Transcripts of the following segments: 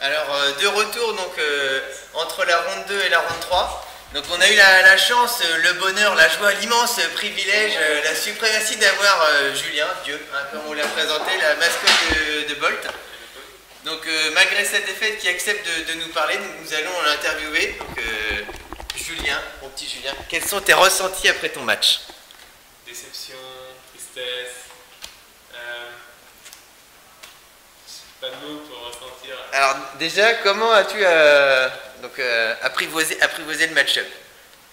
Alors, de retour donc, entre la ronde 2 et la ronde 3. Donc on a eu la chance, le bonheur, la joie, l'immense privilège, la suprématie d'avoir Julien, Dieu, hein, comme on l'a présenté, la mascotte de Bolt. Donc malgré cette défaite qui accepte de nous parler, nous allons l'interviewer. Donc Julien, mon petit Julien, quels sont tes ressentis après ton match? Déception, tristesse, pas de mots pour ressentir. Alors déjà, comment as-tu apprivoisé le match-up?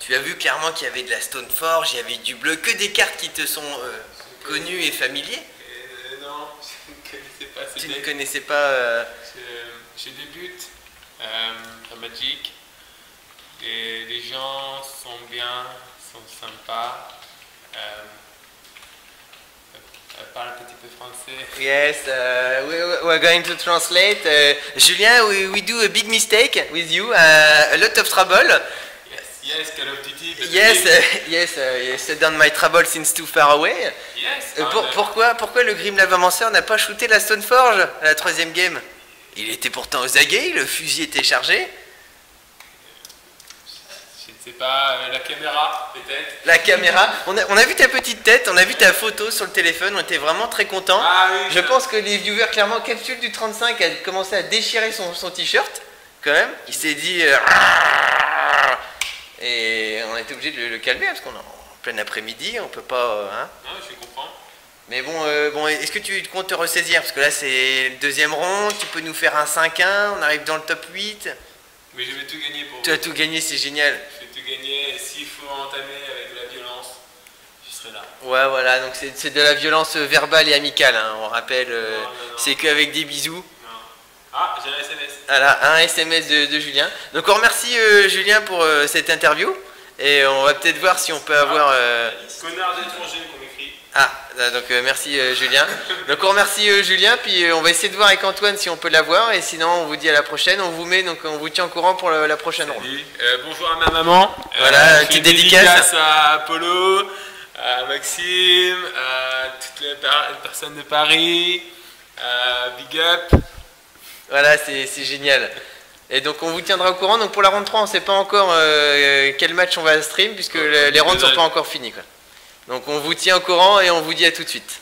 Tu as vu clairement qu'il y avait de la Stoneforge, il y avait du bleu, que des cartes qui te sont connues et familiers? Non, je ne connaissais pas. Tu ne connaissais pas Je débute à Magic. Les gens sont bien, sont sympas. Parle un petit peu français. Yes, we're going to translate. Julien, we do a big mistake with you, a lot of trouble. Yes, Call of Duty. Yes, done my trouble since too far away. Yes. Pourquoi le Grim Lavamancer n'a pas shooté la Stoneforge à la troisième game? Il était pourtant aux aguets, le fusil était chargé. Je ne sais pas, la caméra peut-être. La caméra, on a vu ta petite tête, on a vu ta photo sur le téléphone, on était vraiment très contents. Ah, oui, je pense que les viewers, clairement, Capsule du 35 a commencé à déchirer son t-shirt, quand même. Il s'est dit... et on a été obligé de le calmer, parce qu'on est en plein après-midi, on peut pas... hein. Non, je comprends. Mais bon, est-ce que tu comptes te ressaisir? Parce que là, c'est le deuxième round, tu peux nous faire un 5-1, on arrive dans le top 8. Mais je vais tout gagner pour vous. Tu as tout gagné, c'est génial. Je vais tout gagner, et s'il faut entamer avec de la violence, je serai là. Ouais, voilà, donc c'est de la violence verbale et amicale, hein, on rappelle, Non. c'est qu'avec des bisous. Non. Ah, j'ai un SMS. Voilà, un SMS de Julien. Donc on remercie Julien pour cette interview, et on va peut-être voir si on peut avoir... Connard d'étranger qu'on m'écrit. donc merci Julien. Donc on remercie Julien, puis on va essayer de voir avec Antoine si on peut l'avoir, et sinon on vous dit à la prochaine, on vous tient au courant pour la prochaine ronde. Bonjour à ma maman. Voilà, petite dédicace à Apollo, à Maxime, à toutes les personnes de Paris, à Big Up. Voilà, c'est génial. Et donc on vous tiendra au courant. Donc pour la ronde 3, on ne sait pas encore quel match on va stream, puisque les rounds ne sont pas encore finis, quoi. Donc on vous tient au courant et on vous dit à tout de suite.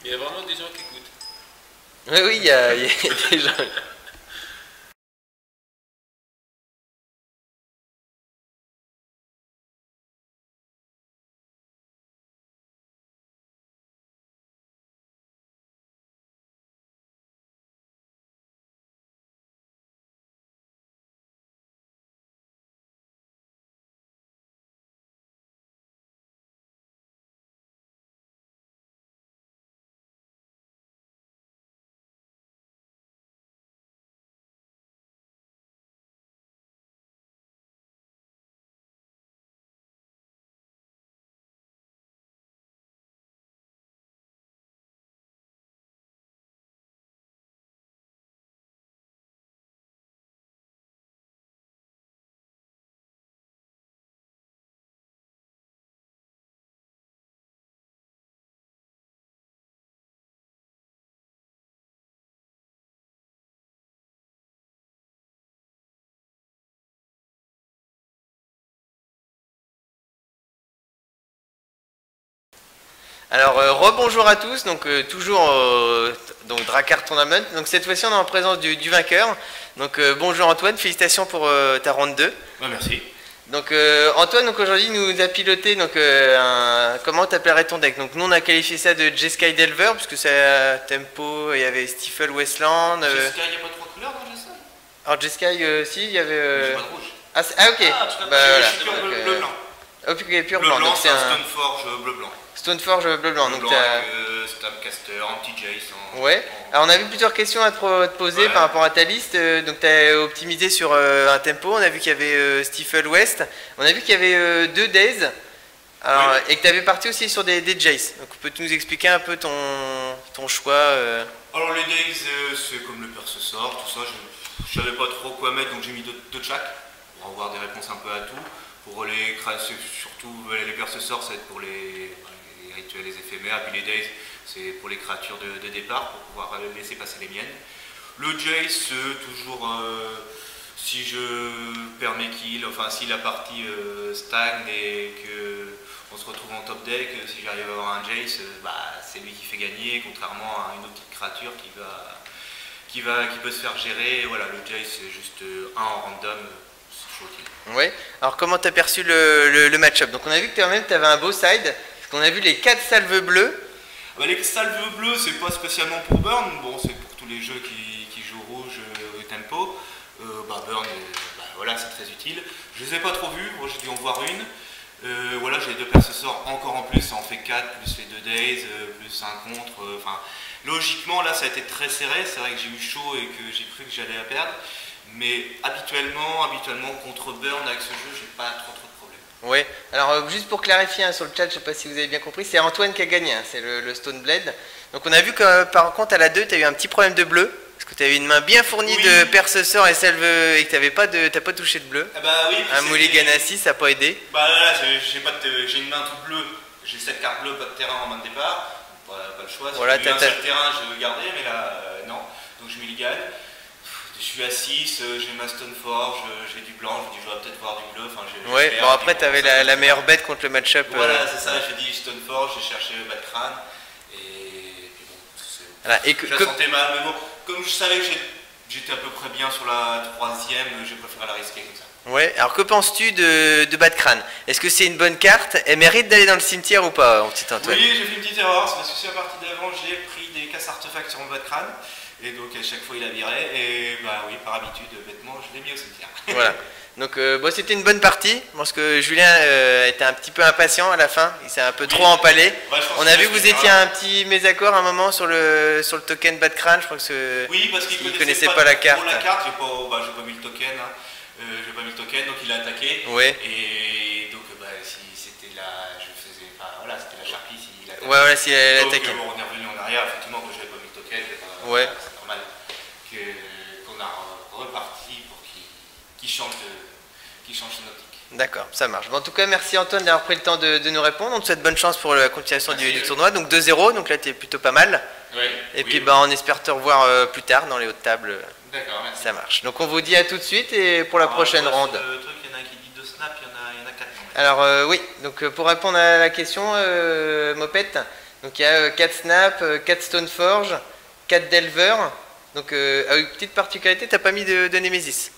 Il y a vraiment des gens qui écoutent. Oui, il y a des gens. Alors rebonjour à tous, donc toujours donc Drakkar Tournament. Donc cette fois-ci on est en présence du vainqueur. Donc bonjour Antoine, félicitations pour ta ronde 2. Ouais, merci. Donc Antoine donc aujourd'hui nous a piloté donc comment t'appellerais ton deck? Donc nous on a qualifié ça de Jeskai Delver puisque c'est tempo, il y avait Stifle Westland. Jeskai, il n'y a pas trois couleurs dans Jeskai? Alors Jeskai si il y avait. J'ai pas de rouge. Ok. Bah, voilà. je suis pur bleu blanc. Ok, pur Bleu blanc. blanc, Donc c'est un Stoneforge bleu blanc. Stoneforge bleu blanc. Bleu Donc blanc avec Stabcaster, Anti-Jace. Ouais. Alors on avait plusieurs questions à te poser par rapport à ta liste. Donc tu as optimisé sur un tempo. On a vu qu'il y avait Stifle West. On a vu qu'il y avait 2 Days. Alors, et que tu avais parti aussi sur des Jace. Donc peux-tu nous expliquer un peu ton choix Alors les Days, c'est comme le père se sort, tout ça. Je savais pas trop quoi mettre, donc j'ai mis deux de chaque pour avoir des réponses un peu à tout. Pour les créations, surtout les pères se sort, ça va être pour les rituels, les éphémères. Et puis les Days, c'est pour les créatures de départ, pour pouvoir laisser passer les miennes. Le Jace, toujours si je perds mes kills, enfin si la partie stagne et que on se retrouve en top deck, si j'arrive à avoir un Jace, c'est lui qui fait gagner, contrairement à une autre petite créature qui peut se faire gérer. Et voilà, le Jace c'est juste un en random, c'est toujours utile. Oui, alors comment t'as perçu le match-up? Donc on a vu que toi-même tu avais un beau side, parce qu'on a vu les 4 salves bleues. Les salves bleues, c'est pas spécialement pour Burn, bon, c'est pour tous les jeux qui jouent rouge tempo. Burn, voilà, c'est très utile. Je les ai pas trop vus, moi j'ai dû en voir une. Voilà, j'ai 2 percessors encore en plus, ça en fait 4, plus les 2 days, plus un contre. Logiquement, là ça a été très serré, c'est vrai que j'ai eu chaud et que j'ai cru que j'allais la perdre. Mais habituellement, contre Burn, avec ce jeu, j'ai pas trop de problèmes. Oui, alors juste pour clarifier sur le chat, je sais pas si vous avez bien compris, c'est Antoine qui a gagné, c'est le Stone Blade. Donc on a vu que par contre à la 2, tu as eu un petit problème de bleu, parce que tu avais une main bien fournie de percesseur et salve et que t'as pas touché de bleu. Oui, un mulligan à 6, ça n'a pas aidé. Là, j'ai une main toute bleue, j'ai 7 cartes bleues, pas de terrain en main de départ, pas le choix. Si voilà, j'ai eu un seul terrain, je vais le garder, mais là, non. Donc je mulligan. Je suis à 6, j'ai ma Stoneforge, j'ai du blanc, je me dis je vais peut-être voir du bleu. Ouais, bon après tu avais la meilleure bête contre le match-up. Voilà, c'est ça, j'ai dit Stoneforge, j'ai cherché le Batcrane, et puis bon, voilà, je la sentais mal, mais bon, comme je savais que j'étais à peu près bien sur la 3ème, j'ai préféré la risquer comme ça. Ouais, alors que penses-tu de Batcrane? Est-ce que c'est une bonne carte? Elle mérite d'aller dans le cimetière ou pas, mon petit Antoine? Oui, j'ai fait une petite erreur, c'est parce que sur la partie d'avant, j'ai pris des casse artefacts sur mon Batcrane. Et donc à chaque fois il a viré, et oui, par habitude, bêtement, je l'ai mis au cimetière. Voilà, donc c'était une bonne partie, parce que Julien était un petit peu impatient à la fin, il s'est un peu trop empalé. On a vu que vous étiez un petit mésaccord à un moment sur le token Batcrane, je crois que parce qu'il connaissait pas la carte. Pour la carte, j'ai pas mis le token, donc il a attaqué. Ouais. Et donc si c'était c'était la Sharpie s'il attaquait. Ouais, voilà, si elle attaquait. On est revenu en arrière, effectivement, que j'avais pas mis le token. Ouais. C'est normal qu'on a reparti pour qu'il change son optique. D'accord, ça marche. Bon, en tout cas, merci Antoine d'avoir pris le temps de nous répondre. On te souhaite bonne chance pour la continuation du tournoi. Donc 2-0, donc là tu es plutôt pas mal. Oui, et puis on espère te revoir plus tard dans les hautes tables. D'accord, merci. Ça marche. Donc on vous dit à tout de suite et pour la prochaine ronde. Le truc, il y en a un qui dit 2 snaps, il y en a 4. Alors oui, donc pour répondre à la question, Mopette, donc il y a 4 snaps, 4 Stoneforge, 4 Delver. Donc une petite particularité, t'as pas mis de Nemesis?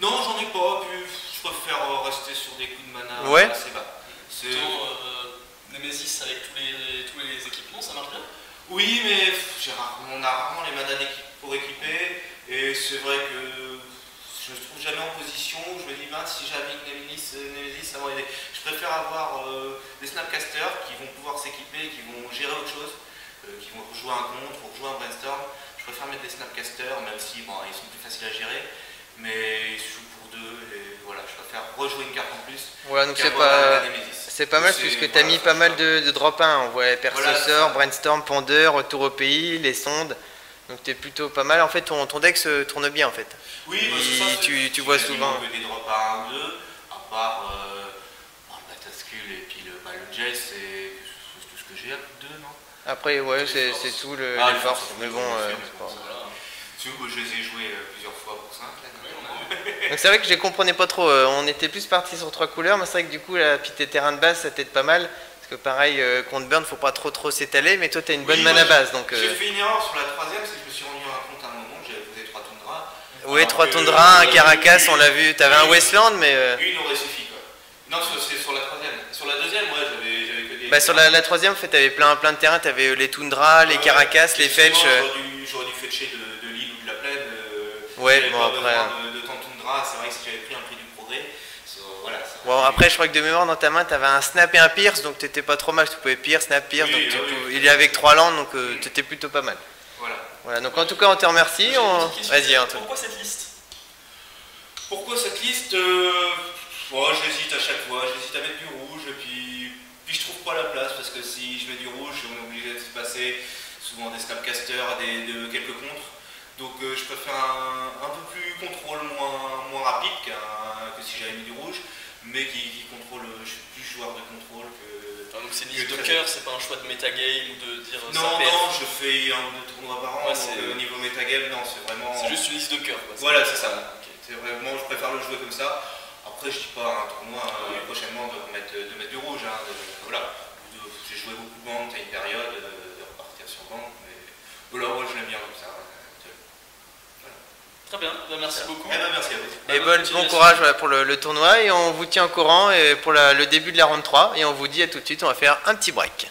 Non, j'en ai pas, puis je préfère rester sur des coups de mana assez bas. Nemesis avec tous les équipements, ça marche bien? Oui, mais on a rarement les manas pour équiper, et c'est vrai que je ne me trouve jamais en position où je me dis si j'avais une Nemesis, ça m'aurait aidé. Je préfère avoir des Snapcasters qui vont pouvoir s'équiper, qui vont gérer autre chose, qui vont rejouer un contre, rejouer un brainstorm. Je préfère mettre des Snapcasters, même si ils sont plus faciles à gérer, mais ils se jouent pour 2, et voilà, je préfère rejouer une carte en plus. Voilà, donc c'est pas mal puisque tu as mis pas mal de drop 1. On voit Percesseur, Brainstorm, Pondeur, Retour au pays, les sondes. Donc tu es plutôt pas mal. En fait, ton deck se tourne bien en fait. Oui, c'est ça. Tu vois souvent. Des drops à 1 ou 2, à part le Batascule et puis le Jace, c'est tout ce que j'ai à plus de 2, non? Après, ouais, c'est tout les forces. Mais bon, je les ai joués plusieurs fois pour ça. Donc c'est vrai que je ne comprenais pas trop. On était plus parti sur 3 couleurs, mais c'est vrai que du coup, la petite terrain de base, ça t'aide pas mal. Parce que pareil, contre Burn, faut pas trop s'étaler, mais toi, tu as une bonne mana base. J'ai fait une erreur sur la 3ème, c'est que je me suis rendu compte à un moment, j'avais posé 3 Tundra. Oui, 3 Tundra, un Caracas, on l'a vu. Tu avais un Westland, mais. Une aurait suffi, quoi. Non, c'est sur la 3ème. Sur la 2ème, ouais, j'avais que des. Sur la 3ème, en fait, tu avais plein de terrains. Tu avais les Tundra, les Caracas, les Fetch. J'aurais dû fetcher de l'île ou de la plaine. Ouais, bon, après. De temps Tundra, c'est vrai que si j'avais pris un prix du progrès. Voilà, bon, après, je crois que de mémoire, dans ta main, tu avais un Snap et un Pierce, donc tu étais pas trop mal. Tu pouvais Pierce, Snap, Pierce. Oui, donc il est avec 3 landes, donc tu étais plutôt pas mal. Voilà, donc en tout cas, on te remercie. Vas-y, Antoine. Pourquoi cette liste? Pourquoi cette liste j'hésite à chaque fois. J'hésite à mettre du rouge, puis je trouve pas la place, parce que si je mets du rouge, on est obligé de se passer souvent des Snapcasters, de quelques contres. Donc je préfère un peu plus contrôle, moins rapide que si j'avais mis du rouge, mais qui contrôle. Je suis plus joueur de contrôle que. Donc c'est une liste de cœur, c'est pas un choix de metagame ou de dire ça Non, perd. non, je fais 1 ou 2 tournois par an, Ouais, donc au niveau metagame, non, c'est vraiment... C'est juste une liste de cœur. Quoi. Voilà, c'est ça. Ok. C'est vraiment, je préfère le jouer comme ça. Après, je dis pas un tournoi prochainement de mettre du rouge. Hein, voilà. J'ai joué beaucoup de bandes à une période, de repartir sur banque, mais voilà, moi je l'aime bien comme ça. Voilà. Très bien, bah, merci beaucoup. Eh ben, merci à vous. Et bonne bon continuation. courage voilà, pour le tournoi et on vous tient au courant pour le début de la ronde 3 et on vous dit à tout de suite, on va faire un petit break.